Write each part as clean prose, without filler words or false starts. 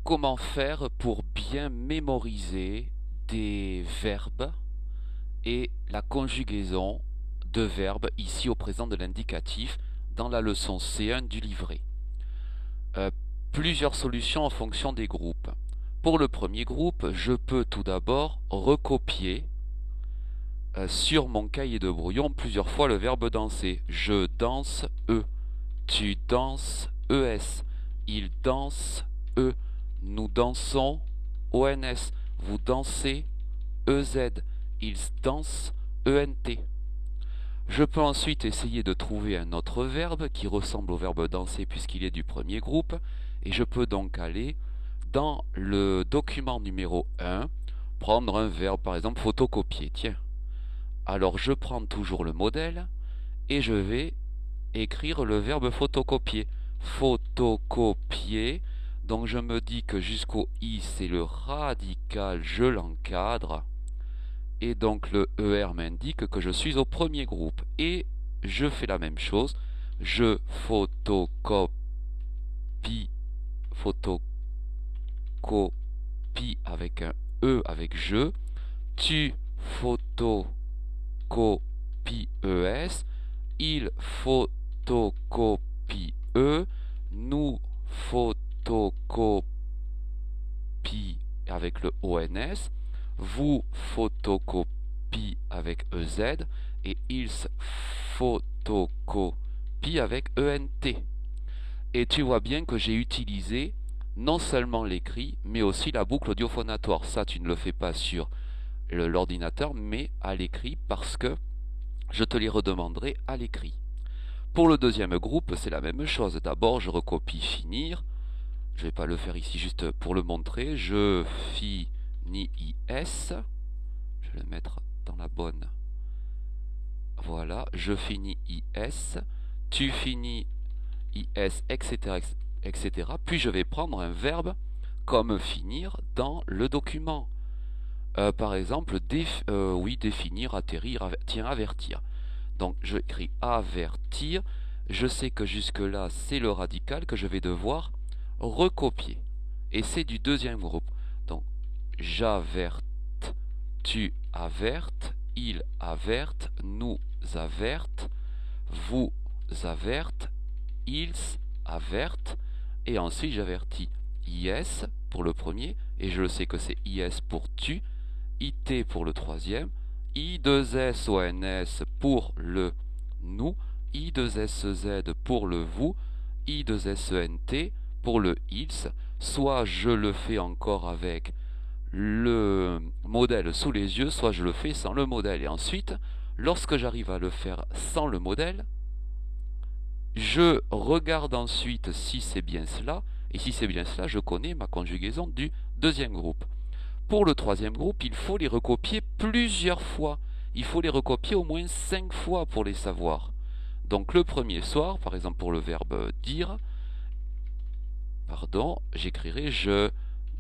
Comment faire pour bien mémoriser des verbes et la conjugaison de verbes ici au présent de l'indicatif dans la leçon C1 du livret. Euh, Plusieurs solutions en fonction des groupes. Pour le premier groupe, je peux tout d'abord recopier sur mon cahier de brouillon plusieurs fois le verbe danser. Je danse E, tu danses ES, il danse E, nous dansons ONS, vous dansez EZ, ils dansent ENT. Je peux ensuite essayer de trouver un autre verbe qui ressemble au verbe danser puisqu'il est du premier groupe, et je peux donc aller dans le document numéro 1, prendre un verbe, par exemple photocopier. Tiens, alors je prends toujours le modèle et je vais écrire le verbe photocopier. Photocopier, donc je me dis que jusqu'au i c'est le radical, je l'encadre, et donc le ER m'indique que je suis au premier groupe. Et je fais la même chose, je photocopie, photocopie avec un E avec je, tu photocopies ES, il photocopie E, nous photocopie avec le ONS, vous photocopie avec EZ et ils photocopie avec ENT. Et tu vois bien que j'ai utilisé non seulement l'écrit, mais aussi la boucle audiophonatoire. Ça, tu ne le fais pas sur l'ordinateur, mais à l'écrit, parce que je te les redemanderai à l'écrit. Pour le deuxième groupe, c'est la même chose. D'abord, je recopie finir. Je ne vais pas le faire ici juste pour le montrer. Je finis IS. Je vais le mettre dans la bonne. Voilà, je finis IS. Tu finis IS, etc., etc. Puis je vais prendre un verbe comme finir dans le document. Par exemple, définir, atterrir, tiens, avertir. Donc je écris avertir. Je sais que jusque-là, c'est le radical que je vais devoir recopier. Et c'est du deuxième groupe. Donc j'averte, tu avertes, il averte, nous averte, vous averte, ils avertent. Et ensuite j'avertis IS pour le premier, et je le sais que c'est IS pour tu, IT pour le troisième, I2S ONS pour le nous, I2SZ pour le vous, I2SENT pour le ils. Soit je le fais encore avec le modèle sous les yeux, soit je le fais sans le modèle. Et ensuite, lorsque j'arrive à le faire sans le modèle, je regarde ensuite si c'est bien cela, et si c'est bien cela, je connais ma conjugaison du deuxième groupe. Pour le troisième groupe, il faut les recopier plusieurs fois. Il faut les recopier au moins 5 fois pour les savoir. Donc le premier soir, par exemple pour le verbe dire, j'écrirai je,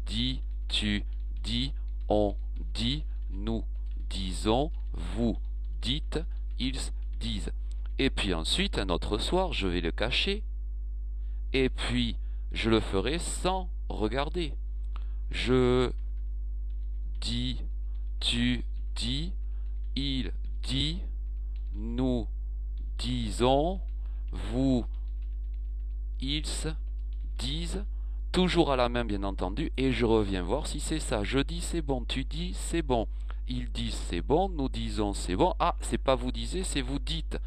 dis, tu, dis, on dit, nous disons, vous dites, ils disent. Et puis ensuite, un autre soir, je vais le cacher. Et puis, je le ferai sans regarder. Je dis, tu dis, il dit, nous disons, vous, ils disent, toujours à la main bien entendu, et je reviens voir si c'est ça. Je dis c'est bon, tu dis c'est bon, ils disent c'est bon, nous disons c'est bon. Ah, c'est pas vous disiez, c'est vous dites.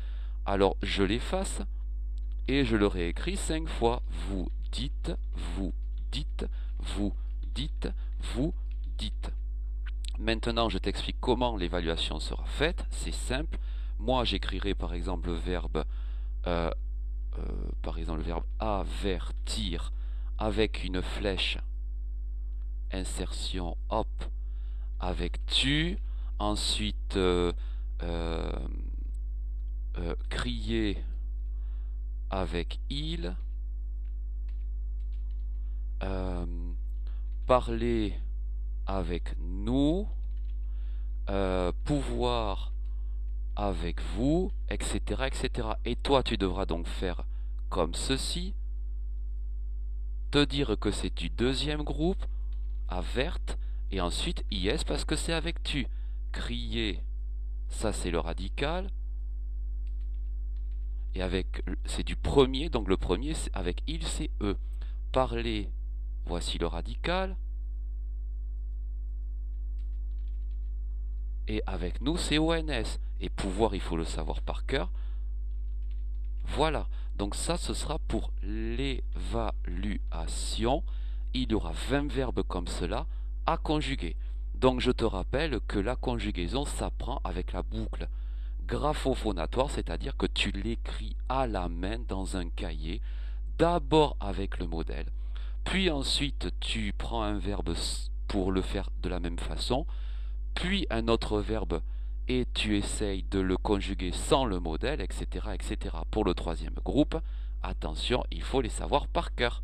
Alors je l'efface et je le réécris 5 fois. Vous dites, vous dites, vous dites, vous dites. Maintenant, je t'explique comment l'évaluation sera faite. C'est simple. Moi, j'écrirai par exemple le verbe, euh, le verbe avertir avec une flèche insertion hop avec tu. Ensuite, euh, crier avec il. Euh, Parler avec nous, pouvoir avec vous, etc., etc. Et toi, tu devras donc faire comme ceci. te dire que c'est du deuxième groupe, averte, et ensuite IS parce que c'est avec tu. Crier, ça c'est le radical, et avec c'est du premier, donc le premier avec il c'est E. Parler, voici le radical, et avec nous c'est ONS. Et pouvoir, il faut le savoir par cœur. Voilà, donc ça ce sera pour l'évaluation. Il y aura 20 verbes comme cela à conjuguer. Donc je te rappelle que la conjugaison s'apprend avec la boucle graphophonatoire, c'est-à-dire que tu l'écris à la main dans un cahier, d'abord avec le modèle, puis ensuite tu prends un verbe pour le faire de la même façon, puis un autre verbe et tu essayes de le conjuguer sans le modèle, etc., etc. Pour le troisième groupe, attention, il faut les savoir par cœur.